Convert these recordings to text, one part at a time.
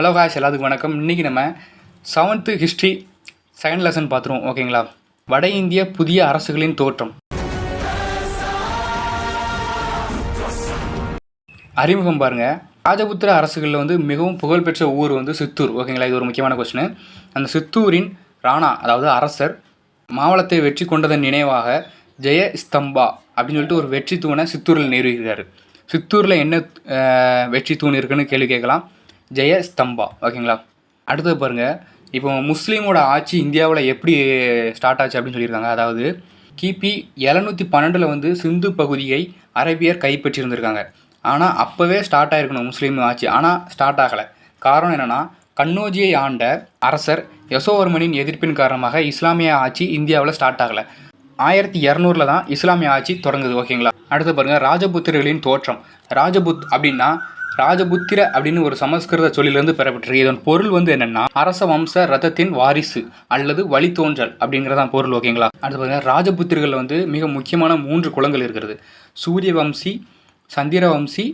Hello guys, எல்லாத்துக்கும் வணக்கம். இன்றைக்கி நம்ம 7th ஹிஸ்ட்ரி செகண்ட் லெசன் பார்த்துருவோம். ஓகேங்களா? வட இந்திய புதிய அரசுகளின் தோற்றம். அறிமுகம் பாருங்கள். ராஜபுத்திர அரசுகளில் மிகவும் புகழ்பெற்ற ஊர் சித்தூர். ஓகேங்களா? இது ஒரு முக்கியமான கொஸ்டின். அந்த சித்தூரின் ராணா, அதாவது அரசர், மாவளத்தை வெற்றி கொண்டதன் நினைவாக ஜெய ஸ்தம்பா அப்படின்னு சொல்லிட்டு ஒரு வெற்றி தூணை சித்தூரில் நிறுவுகிறார். சித்தூரில் என்ன வெற்றி தூண் இருக்குன்னு கேள்வி கேட்கலாம். ஜெய ஸ்தம்பா. ஓகேங்களா? அடுத்தது பாருங்கள். இப்போ முஸ்லீமோட ஆட்சி இந்தியாவில் எப்படி ஸ்டார்ட் ஆச்சு அப்படின்னு சொல்லியிருக்காங்க. அதாவது கிபி 712 சிந்து பகுதியை அரபியர் கைப்பற்றியிருந்திருக்காங்க. ஆனால் அப்போவே ஸ்டார்ட் ஆகிருக்கணும் முஸ்லீம் ஆட்சி. ஆனால் ஸ்டார்ட் ஆகலை. காரணம் என்னென்னா, கண்ணோஜியை ஆண்ட அரசர் யசோவர்மனின் எதிர்ப்பின் காரணமாக இஸ்லாமிய ஆட்சி இந்தியாவில் ஸ்டார்ட் ஆகலை. 1200 தான் இஸ்லாமிய ஆட்சி தொடங்குது. ஓகேங்களா? அடுத்து பாருங்கள். ராஜபுத்திரர்களின் தோற்றம். ராஜபுத் அப்படின்னா ராஜபுத்திர அப்படின்னு ஒரு சமஸ்கிருத சொல்லிலிருந்து பெறப்பட்டிருக்கு. இதன் பொருள் என்னென்னா, அரச வம்ச ரதத்தின் வாரிசு அல்லது வழித்தோன்றல் அப்படிங்கிறதான் பொருள். ஓகேங்களா? அடுத்து பாருங்கள். ராஜபுத்திரர்கள் மிக முக்கியமான 3 குலங்கள் இருக்கிறது. சூரிய வம்சி, சந்திர வம்சி,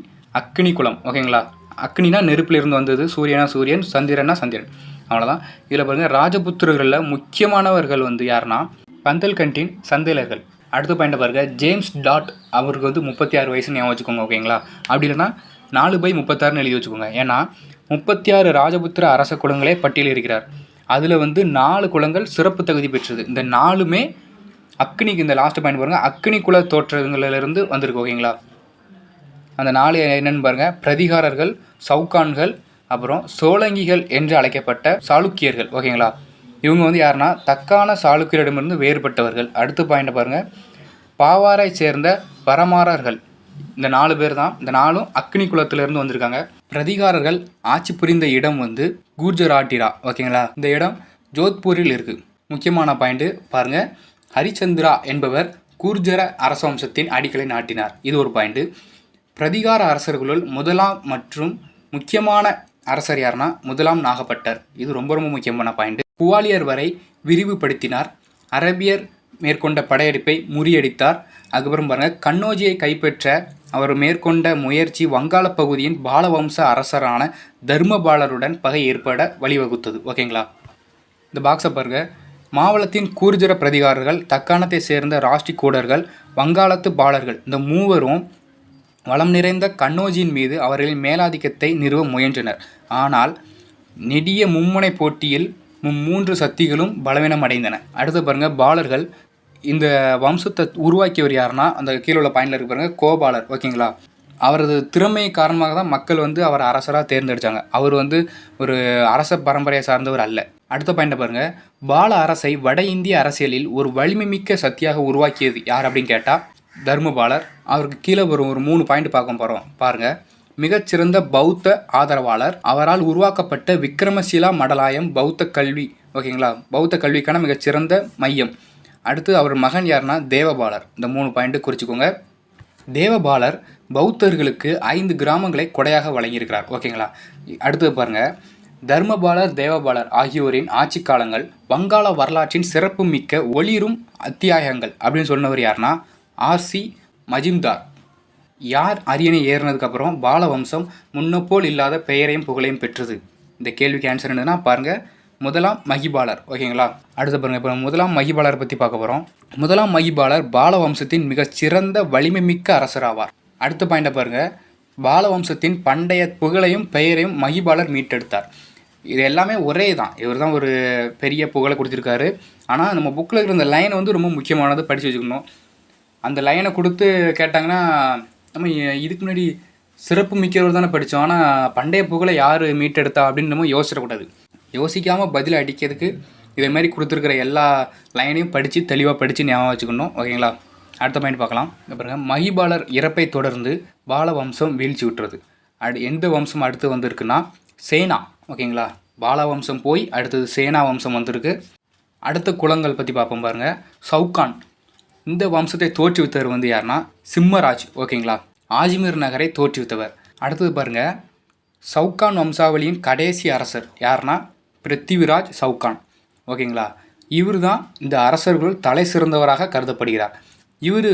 அக்னி குலம். ஓகேங்களா? அக்னினா நெருப்பில் இருந்து வந்தது, சூரியனா சூரியன், சந்திரனா சந்திரன். அவ்வளோதான். இதில் பாருங்கள். ராஜபுத்திரர்களில் முக்கியமானவர்கள் யாருன்னா பந்தல்கண்டின் சந்தேலர்கள். அடுத்த பாயிண்ட் பாருங்கள். ஜேம்ஸ் டாட் அவருக்கு 36 வயசுன்னு ஞாபகம் வச்சுக்கோங்க. ஓகேங்களா? அப்படி இல்லைன்னா 4/36 எழுதி வச்சுக்கோங்க. ஏன்னா 36 ராஜபுத்திர அரச குலங்களே பட்டியல் இருக்கிறார். அதில் 4 குலங்கள் சிறப்பு தகுதி பெற்றது. இந்த 4மே அக்னிக்கு, இந்த லாஸ்ட் பாயிண்ட் பாருங்கள், அக்னி குல தோற்றங்களிலிருந்து வந்திருக்கு. ஓகேங்களா? அந்த 4 என்னென்னு பாருங்கள். பிரதிகாரர்கள், சவுகான்கள், அப்புறம் சோழங்கிகள் என்று அழைக்கப்பட்ட சாளுக்கியர்கள். ஓகேங்களா? இவங்க யாருன்னா தக்கான சாளுக்கியரிடமிருந்து வேறுபட்டவர்கள். அடுத்த பாயிண்ட்டை பாருங்கள். பாவாரை சேர்ந்த பரமாரர்கள். இந்த 4 பேர் தான். இந்த 4ம் அக்னி குலத்திலிருந்து வந்திருக்காங்க. பிரதிகாரர்கள் ஆட்சி புரிந்த இடம் கூர்ஜராட்டிரா. ஓகேங்களா? இந்த இடம் ஜோத்பூரில் இருக்குது. முக்கியமான பாயிண்ட்டு பாருங்கள். ஹரிச்சந்திரா என்பவர் கூர்ஜர அரச வம்சத்தின் அடிக்கலை நாட்டினார். இது ஒரு பாயிண்ட்டு. பிரதிகார அரசர்களுள் முதலாம் மற்றும் முக்கியமான அரசர் யாருன்னா முதலாம் நாகப்பட்டர். இது ரொம்ப ரொம்ப முக்கியமான பாயிண்ட்டு. குவாலியர் வரை விரிவுபடுத்தினார். அரபியர் மேற்கொண்ட படையெடுப்பை முறியடித்தார். அதுக்கப்புறம் பாருங்கள். கண்ணோஜியை கைப்பற்ற அவர் மேற்கொண்ட முயற்சி வங்காள பகுதியின் பாலவம்ச அரசரான தர்மபாலருடன் பகை ஏற்பட வழிவகுத்தது. ஓகேங்களா? இந்த பாக்ஸை பாருங்கள். மாவளத்தின் கூர்ஜர பிரதிகாரர்கள், தக்காணத்தை சேர்ந்த ராஷ்டிகூடர்கள், வங்காளத்து பாலர்கள், இந்த மூவரும் வளம் நிறைந்த கண்ணோஜியின் மீது அவர்களின் மேலாதிக்கத்தை நிறுவ முயன்றனர். ஆனால் நெடிய மும்முனை போட்டியில் 3 சக்திகளும் பலவீனம் அடைந்தன. அடுத்து பாருங்கள். பாலர்கள். இந்த வம்சத்தை உருவாக்கியவர் யாருன்னா அந்த கீழே உள்ள பாயிண்டில் இருக்கு பாருங்கள், கோபாலர். ஓகேங்களா? அவரது திறமை காரணமாக தான் மக்கள் அவர் அரசராக தேர்ந்தெடுத்தாங்க. அவர் ஒரு அரச பரம்பரையை சார்ந்தவர் அல்ல. அடுத்த பாயிண்டை பாருங்கள். பால அரசை வட இந்திய அரசியலில் ஒரு வலிமை மிக்க சக்தியாக உருவாக்கியது யார் அப்படின்னு கேட்டால் தர்மபாலர். அவருக்கு கீழே ஒரு 3 பாயிண்ட் பார்க்க போகிறோம். பாருங்கள். மிகச்சிறந்த பௌத்த ஆதரவாளர். அவரால் உருவாக்கப்பட்ட விக்ரமசீலா மடலாயம் பௌத்த கல்வி. ஓகேங்களா? பௌத்த கல்விக்கான மிகச்சிறந்த மையம். அடுத்து அவர் மகன் யாருன்னா தேவபாலர். இந்த 3 பாயிண்ட்டு குறிச்சிக்கோங்க. தேவபாலர் பௌத்தர்களுக்கு 5 கிராமங்களை கொடையாக வழங்கியிருக்கிறார். ஓகேங்களா? அடுத்தது பாருங்கள். தர்மபாலர், தேவபாலர் ஆகியோரின் ஆட்சி காலங்கள் வங்காள வரலாற்றின் சிறப்பு மிக்க ஒளிரும் அத்தியாயங்கள் அப்படின்னு சொன்னவர் யாருன்னா ஆர்சி மஜிம்தார். யார் அரியணை ஏறினதுக்கப்புறம் பால வம்சம் முன்னப்போல் இல்லாத பெயரையும் புகழையும் பெற்றது? இந்த கேள்விக்கு ஆன்சர் என்னதுன்னா பாருங்கள், முதலாம் மகிபாலர். ஓகேங்களா? அடுத்து பாருங்கள். இப்போ முதலாம் மகிபாலர் பற்றி பார்க்க போகிறோம். முதலாம் மகிபாலர் பால வம்சத்தின் மிகச்சிறந்த வலிமை மிக்க அரசர் ஆவார். அடுத்த பாயிண்டை பாருங்கள். பால வம்சத்தின் பண்டைய புகழையும் பெயரையும் மகிபாலர் மீட்டெடுத்தார். இது எல்லாமே ஒரே தான். இவர் தான் ஒரு பெரிய புகழை கொடுத்துருக்காரு. ஆனால் நம்ம புக்கில் இருக்கிற இந்த லைனை ரொம்ப முக்கியமானது, படித்து வச்சுக்கணும். அந்த லைனை கொடுத்து கேட்டாங்கன்னா நம்ம இதுக்கு முன்னாடி சிறப்பு மிக்கவர் தானே படித்தோம், ஆனால் பண்டைய புகழை யார் மீட்டெடுத்தா அப்படின்னு நம்ம யோசிச்சிடக்கூடாது. யோசிக்காமல் பதில் அடிக்கிறதுக்கு இதே மாதிரி கொடுத்துருக்கிற எல்லா லைனையும் படித்து தெளிவாக படித்து ஞாபகம் வச்சுக்கணும். ஓகேங்களா? அடுத்த பாயிண்ட் பார்க்கலாம். பாருங்கள். மகிபாலர் இறப்பை தொடர்ந்து பால வம்சம் வீழ்ச்சி விட்டுறது. எந்த வம்சம் அடுத்து வந்திருக்குன்னா சேனா. ஓகேங்களா? பால வம்சம் போய் அடுத்தது சேனா வம்சம் வந்திருக்கு. அடுத்த குலங்கள் பற்றி பார்ப்போம் பாருங்கள். சவுகான். இந்த வம்சத்தை தோற்றுவித்தவர் யாருன்னா சிம்மராஜ். ஓகேங்களா? ஆஜ்மீர் நகரை தோற்றுவித்தவர். அடுத்தது பாருங்கள். சவுகான் வம்சாவளியின் கடைசி அரசர் யாருன்னா பிருத்திவிராஜ் சவுகான். ஓகேங்களா? இவர் தான் இந்த அரசர்கள் தலை சிறந்தவராக கருதப்படுகிறார். இவர்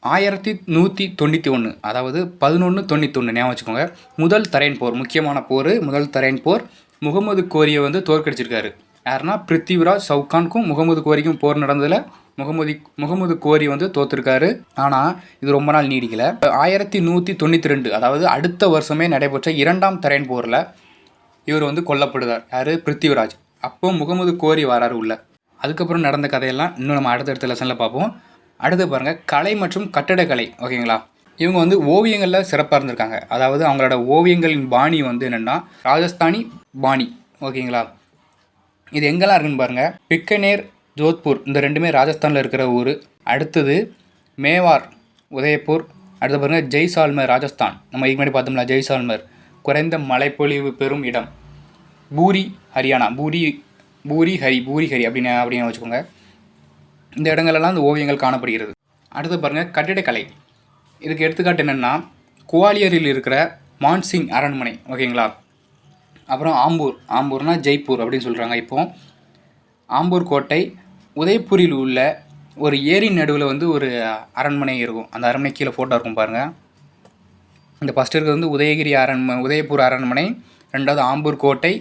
1191, அதாவது 1191 ஞாபகம் வச்சுக்கோங்க. முதல் தரையன் போர், முக்கியமான போர், முதல் தரையன் போர். முகமது கோரியை வந்து தோற்கடிச்சிருக்காரு. யாருன்னா பிருத்திவிராஜ் சவுகானுக்கும் முகமது கோரிக்கும் போர் நடந்ததில் முகமது கோரி வந்து தோற்றுருக்காரு. ஆனால் இது ரொம்ப நாள் நீடிக்கல. 1192, அதாவது அடுத்த வருஷமே நடைபெற்ற 2ஆம் தரையன் போரில் இவர் வந்து கொல்லப்படுறார். யார்? பிருத்திவிராஜ். அப்போ முகமது கோரி வராரு உள்ள. அதுக்கப்புறம் நடந்த கதையெல்லாம் இன்னும் நம்ம அடுத்தடுத்த லெசனில் பார்ப்போம். அடுத்து பாருங்கள், கலை மற்றும் கட்டடக்கலை. ஓகேங்களா, இவங்க வந்து ஓவியங்களில் சிறப்பாக இருந்திருக்காங்க. அதாவது அவங்களோட ஓவியங்களின் பாணி வந்து என்னென்னா ராஜஸ்தானி பாணி. ஓகேங்களா, இது எங்கெல்லாம் இருக்குன்னு பாருங்கள். பிக்கனேர், ஜோத்பூர், இந்த ரெண்டுமே ராஜஸ்தானில் இருக்கிற ஊர். அடுத்தது மேவார், உதயபூர். அடுத்து பாருங்கள் ஜெய்சால்மர், ராஜஸ்தான். நம்ம இதுக்கு முன்னாடி பார்த்தோம்ல ஜெய்சால்மர், குறைந்த மழைப்பொழிவு பெறும் இடம். பூரி, ஹரியானா. பூரி ஹரி அப்படின்னு வச்சுக்கோங்க. இந்த இடங்களெல்லாம் இந்த ஓவியங்கள் காணப்படுகிறது. அடுத்து பாருங்கள் கட்டிடக்கலை. இதுக்கு எடுத்துக்காட்டு என்னென்னா குவாலியரில் இருக்கிற மான்சிங் அரண்மனை. ஓகேங்களா, அப்புறம் ஆம்பூர்னால் ஜெய்ப்பூர் அப்படின்னு சொல்கிறாங்க. இப்போது ஆம்பூர் கோட்டை. உதய்பூரில் உள்ள ஒரு ஏரி நடுவில் வந்து ஒரு அரண்மனை இருக்கும். அந்த அரண்மனை கீழே ஃபோட்டோ இருக்கும் பாருங்கள். இந்த ஃபஸ்ட்டு இருக்கிறது வந்து உதயபூர் அரண்மனை, ரெண்டாவது ஆம்பூர் கோட்டை,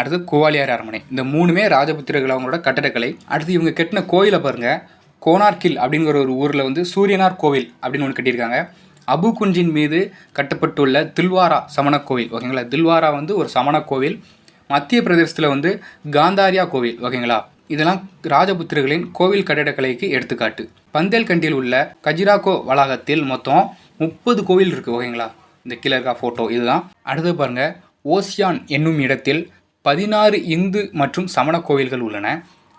அடுத்து குவாலியர் அரண்மனை. இந்த 3மே ராஜபுத்திரர்கள் அவங்களோட கட்டடக்கலை. அடுத்து இவங்க கட்டின கோயிலை பாருங்கள். கோனார்கில் அப்படிங்கிற ஒரு ஊரில் வந்து சூரியனார் கோவில் அப்படின்னு ஒன்று கட்டியிருக்காங்க. அபு குஞ்சின் மீது கட்டப்பட்டுள்ள தில்வாரா சமண கோவில். ஓகேங்களா, தில்வாரா வந்து ஒரு சமண கோவில். மத்திய பிரதேசத்தில் வந்து காந்தாரியா கோவில். ஓகேங்களா, இதெல்லாம் ராஜபுத்திரர்களின் கோவில் கட்டிடக்கலைக்கு எடுத்துக்காட்டு. பந்தேல்கண்டில் உள்ள கஜிராகோ வளாகத்தில் மொத்தம் 30 கோவில் இருக்குது. ஓகேங்களா, இந்த கீழே இருக்கா ஃபோட்டோ இதுதான். அடுத்து பாருங்கள், ஓசியான் என்னும் இடத்தில் 16 இந்து மற்றும் சமண கோவில்கள் உள்ளன.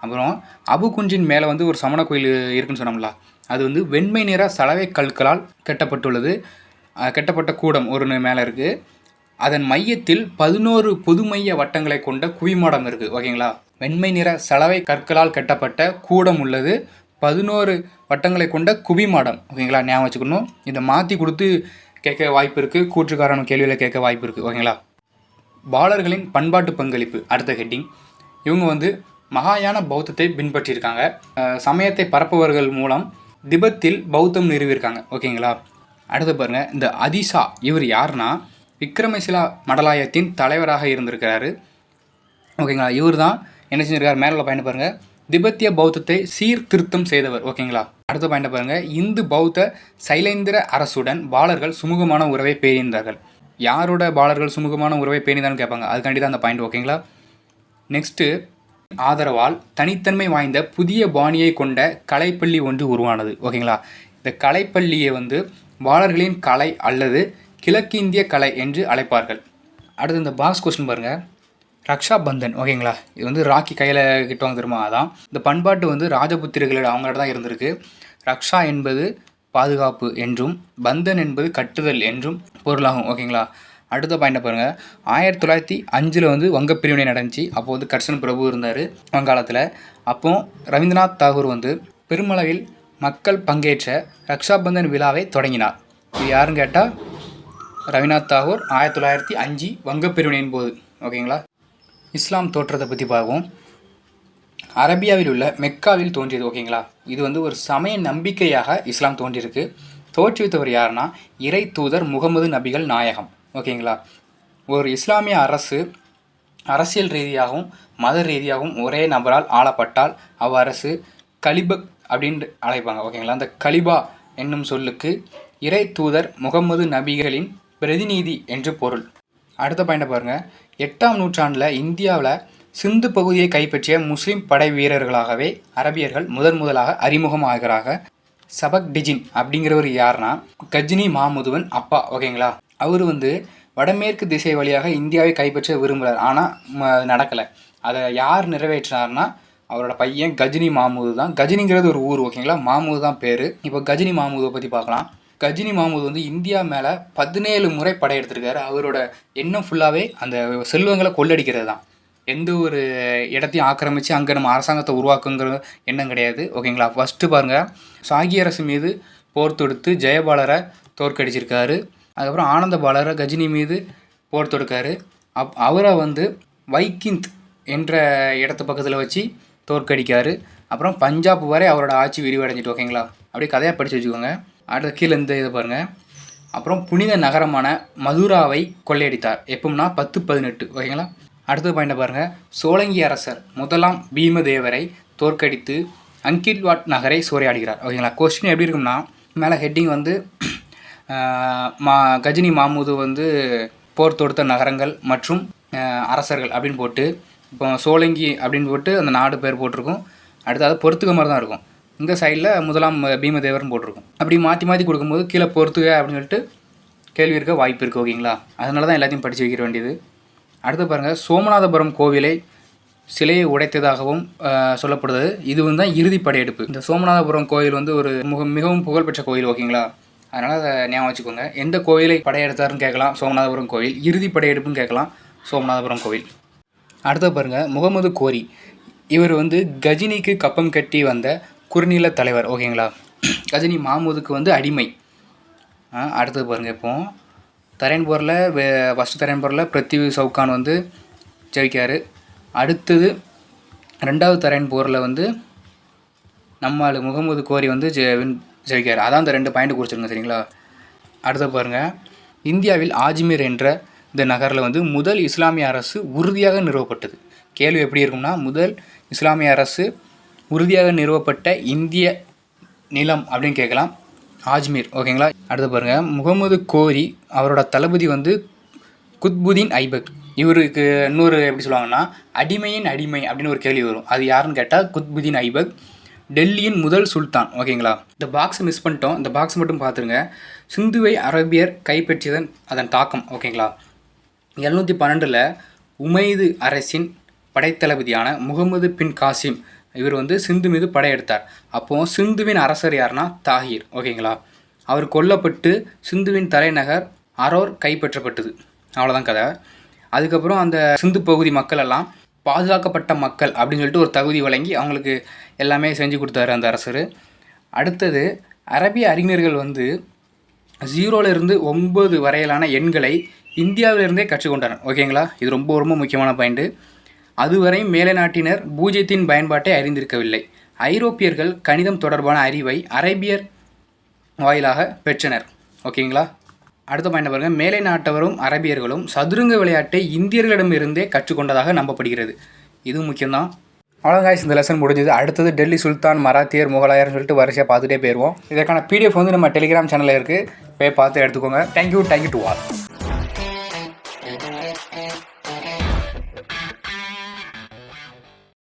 அப்புறம் அபு குஞ்சின் மேலே வந்து ஒரு சமண கோயில் இருக்குன்னு சொன்னோம்ல, அது வந்து வெண்மை நிற சலவை கற்களால் கட்டப்பட்ட கூடம் ஒரு மேலே இருக்குது. அதன் மையத்தில் 11 பொதுமைய வட்டங்களை கொண்ட குவிமாடம் இருக்குது. ஓகேங்களா, வெண்மை நிற சலவை கற்களால் கட்டப்பட்ட கூடம் உள்ளது, 11 வட்டங்களை கொண்ட குவிமாடம். ஓகேங்களா, ஞாபகம் வச்சுக்கணும். இதை மாற்றி கொடுத்து கேட்க வாய்ப்பு இருக்குது, கூற்றுக்காரன் கேள்வியில் கேட்க வாய்ப்பு இருக்குது. ஓகேங்களா, பாலர்களின் பண்பாட்டு பங்களிப்பு அடுத்த ஹெட்டிங். இவங்க வந்து மகாயான பௌத்தத்தை பின்பற்றியிருக்காங்க. சமயத்தை பரப்புவர்கள் மூலம் திபெத்தில் பௌத்தம் நிறுவியிருக்காங்க. ஓகேங்களா, அடுத்து பாருங்கள், இந்த அதிசா இவர் யாருன்னா விக்ரமசிலா மடலாயத்தின் தலைவராக இருந்திருக்கிறாரு. ஓகேங்களா, இவர் தான் என்ன செஞ்சிருக்காரு, மேலே பாயிண்ட் பாருங்கள், திபெத்திய பௌத்தத்தை சீர்திருத்தம் செய்தவர். ஓகேங்களா, அடுத்த பாயிண்ட் பாருங்கள், இந்து பௌத்த சைலேந்திர அரசுடன் பாலர்கள் சுமூகமான உறவை பேணியிருந்தார்கள். யாரோட பாலர்கள் சுமூகமான உறவை பேணிதான்னு கேட்பாங்க, அதுக்காண்டி தான் அந்த பாயிண்ட். ஓகேங்களா, நெக்ஸ்ட்டு ஆதரவால் தனித்தன்மை வாய்ந்த புதிய பாணியை கொண்ட கலைப்பள்ளி ஒன்று உருவானது. ஓகேங்களா, இந்த கலைப்பள்ளியை வந்து பாலர்களின் கலை அல்லது கிழக்கிந்திய கலை என்று அழைப்பார்கள். அடுத்து இந்த பாக்ஸ் கொஸ்டின் பாருங்கள், ரக்ஷா பந்தன். ஓகேங்களா, இது வந்து ராக்கி கையில் கிட்டுவாங்க தெரியுமா, அதான். இந்த பண்பாட்டு வந்து ராஜபுத்திரர்களோட அவங்களோட தான் இருந்திருக்கு. ரக்ஷா என்பது பாதுகாப்பு என்றும் பந்தன் என்பது கட்டுதல் என்றும் பொருளாகும். ஓகேங்களா, அடுத்த பாயிண்டை பாருங்கள், 1905 வந்து வங்க பிரிவினை நடந்துச்சு. அப்போது வந்து கர்சன் பிரபு இருந்தார் வங்காளத்தில். அப்போது ரவீந்திரநாத் தாகூர் வந்து பெருமளவில் மக்கள் பங்கேற்ற ரக்ஷாபந்தன் விழாவை தொடங்கினார். இது யாருன்னு கேட்டால் ரவீந்திரநாத் தாகூர் 1905 வங்க பிரிவினையின் போது. ஓகேங்களா, இஸ்லாம் தோற்றத்தை பற்றி பார்ப்போம். அரேபியாவில் உள்ள மெக்காவில் தோன்றியது. ஓகேங்களா, இது வந்து ஒரு சமய நம்பிக்கையாக இஸ்லாம் தோன்றியிருக்கு. தோற்றுவித்தவர் யாருன்னா இறை தூதர் முகமது நபிகள் நாயகம். ஓகேங்களா, ஒரு இஸ்லாமிய அரசியல் ரீதியாகவும் மத ரீதியாகவும் ஒரே நபரால் ஆளப்பட்டால் அவ்வரசு கலிபக் அப்படின்னு அழைப்பாங்க. ஓகேங்களா, அந்த கலிபா என்னும் சொல்லுக்கு இறை தூதர் முகமது நபிகளின் பிரதிநிதி என்று பொருள். அடுத்த பாயிண்டை பாருங்கள், 8ஆம் நூற்றாண்டில் இந்தியாவில் சிந்து பகுதியை கைப்பற்றிய முஸ்லீம் படை வீரர்களாகவே அரபியர்கள் முதலாக அறிமுகம் ஆகிறாங்க. சபக் டிஜின் அப்படிங்கிறவர் யாருன்னா கஜினி மாமுதுவன் அப்பா. ஓகேங்களா, அவர் வந்து வடமேற்கு திசை வழியாக இந்தியாவை கைப்பற்ற விரும்புகிறார். ஆனால் நடக்கலை. அதை யார் நிறைவேற்றினார்னா அவரோட பையன் கஜினி மாமுது தான். கஜினிங்கிறது ஒரு ஊர். ஓகேங்களா, மாமுது தான் பேர். இப்போ கஜினி மாமுதை பற்றி பார்க்கலாம். கஜினி மாமுது வந்து இந்தியா மேலே 17 முறை படையெடுத்திருக்காரு. அவரோட எண்ணம் ஃபுல்லாகவே அந்த செல்வங்களை கொள்ளடிக்கிறது தான். எந்த ஒரு இடத்தையும் ஆக்கிரமித்து அங்கே நம்ம அரசாங்கத்தை உருவாக்குங்கிற எண்ணம் கிடையாது. ஓகேங்களா, ஃபஸ்ட்டு பாருங்கள், சாகி அரசு மீது போர் தொடுத்து ஜெயபாலரை தோற்கடிச்சிருக்காரு. அதுக்கப்புறம் ஆனந்த பாலரை கஜினி மீது போர் தொடுக்காரு. அவரை வந்து வைக்கிந்த் என்ற இடத்து பக்கத்தில் வச்சு தோற்கடிக்காரு. அப்புறம் பஞ்சாப் வரை அவரோட ஆட்சி விரிவடைஞ்சிட்டு. ஓகேங்களா, அப்படியே கதையாக படித்து வச்சுக்கோங்க. அடுத்த கீழே இந்த இதை பாருங்கள். அப்புறம் புனித நகரமான மதுராவை கொள்ளையடித்தார். எப்போம்னா 1018. ஓகேங்களா. அடுத்த பாயிண்டை பாருங்கள். சோழங்கி அரசர் முதலாம் பீமதேவரை தோற்கடித்து அங்கில்வாட் நகரை சூறையாடுகிறார். ஓகேங்களா. கொஸ்டின் எப்படி இருக்கும்னா, மேலே ஹெட்டிங் வந்து கஜினி மாமுது வந்து போர் தொடுத்த நகரங்கள் மற்றும் அரசர்கள் அப்படின்னு போட்டு, இப்போ சோழங்கி அப்படின்னு போட்டு அந்த நாடு பேர் போட்டிருக்கும். அடுத்தது பொறுத்துக்க மாதிரி தான் இருக்கும். இந்த சைடில் முதலாம் பீமதேவர்னு போட்டிருக்கும். அப்படி மாற்றி மாற்றி கொடுக்கும்போது கீழே பொறுத்துக அப்படின்னு சொல்லிட்டு கேள்வி இருக்க வாய்ப்பு இருக்குது. ஓகேங்களா. அதனால தான் எல்லாத்தையும் படித்து வைக்கிற வேண்டியது. அடுத்து பாருங்கள். சோமநாதபுரம் கோவிலை சிலையை உடைத்ததாகவும் சொல்லப்படுது. இது வந்து தான் இறுதி படையெடுப்பு. இந்த சோமநாதபுரம் கோயில் வந்து ஒரு மிகவும் புகழ்பெற்ற கோயில். ஓகேங்களா. அதனால் அதை ஞாபகம் வச்சுக்கோங்க. எந்த கோயிலை படையெடுத்தாருன்னு கேட்கலாம், சோமநாதபுரம் கோயில். இறுதி படையெடுப்புன்னு கேட்கலாம், சோமநாதபுரம் கோவில். அடுத்த பாருங்கள். முகமது கோரி. இவர் வந்து கஜினிக்கு கப்பம் கட்டி வந்த குறுநில தலைவர். ஓகேங்களா. கஜினி மாமுதுக்கு வந்து அடிமை. அடுத்தது பாருங்கள். இப்போ தரையன் போரில் ஃபஸ்ட்டு தரையன் போரில் பிருத்திவி சவுகான் வந்து ஜெயிக்கார். அடுத்தது 2வது தரையன் போரில் வந்து நம்மால் முகமது கோரி வந்து ஜெயிக்கார். அதான் அந்த 2 பாயிண்ட் குறிச்சிருங்க. சரிங்களா. அடுத்த பாருங்கள். இந்தியாவில் ஆஜ்மீர் என்ற இந்த நகரில் வந்து முதல் இஸ்லாமிய அரசு உறுதியாக நிறுவப்பட்டது. கேள்வி எப்படி இருக்கும்னா, முதல் இஸ்லாமிய அரசு உறுதியாக நிறுவப்பட்ட இந்திய நிலம் அப்படின்னு கேட்கலாம், ஆஜ்மீர். ஓகேங்களா. அடுத்து பாருங்கள். முகமது கோரி அவரோட தளபதி வந்து குத்புதீன் ஐபக். இவருக்கு இன்னொரு எப்படி சொல்லுவாங்கன்னா, அடிமையின் அடிமை அப்படின்னு ஒரு கேள்வி வரும். அது யாருன்னு கேட்டால் குத்புதீன் ஐபக், டெல்லியின் முதல் சுல்தான். ஓகேங்களா. இந்த பாக்ஸை மிஸ் பண்ணிட்டோம். இந்த பாக்ஸ் மட்டும் பார்த்துருங்க. சிந்துவை அரபியர் கைப்பற்றியதன் அதன் தாக்கம். ஓகேங்களா. 712 உமைது அரசின் படைத்தளபதியான முகமது பின் காசிம் இவர் வந்து சிந்து மீது படையெடுத்தார். அப்போது சிந்துவின் அரசர் யாருன்னா தாஹிர். ஓகேங்களா. அவர் கொல்லப்பட்டு சிந்துவின் தலைநகர் அரோர் கைப்பற்றப்பட்டது. அவ்வளோதான் கதை. அதுக்கப்புறம் அந்த சிந்து பகுதி மக்கள் எல்லாம் பாதுகாக்கப்பட்ட மக்கள் அப்படின்னு சொல்லிட்டு ஒரு தகுதி வழங்கி அவங்களுக்கு எல்லாமே செஞ்சு கொடுத்தாரு அந்த அரசர். அடுத்தது அரபிய அறிஞர்கள் வந்து 0லிருந்து 9 வரையிலான எண்களை இந்தியாவிலிருந்தே கற்றுக்கொண்டனர். ஓகேங்களா. இது ரொம்ப ரொம்ப முக்கியமான பாயிண்ட்டு. அதுவரை மேலை நாட்டினர் பூஜ்ஜியத்தின் பயன்பாட்டை அறிந்திருக்கவில்லை. ஐரோப்பியர்கள் கணிதம் தொடர்பான அறிவை அரேபியர் வாயிலாக பெற்றனர். ஓகேங்களா. அடுத்த பாயிண்ட் பாருங்கள். மேலை நாட்டவரும் அரபியர்களும் சதுரங்க விளையாட்டை இந்தியர்களிடமிருந்தே கற்றுக்கொண்டதாக நம்பப்படுகிறது. இதுவும் முக்கியம்தான். அவ்வளோதான் இந்த லெசன் முடிஞ்சது. அடுத்தது டெல்லி சுல்தான், மராத்தியர், முகலாயர்னு சொல்லிட்டு வரிசையாக பார்த்துட்டே போயிடுவோம். இதற்கான PDF வந்து நம்ம டெலிகிராம் சேனலில் இருக்குது. போய் பார்த்து எடுத்துக்கோங்க. Thank you to all.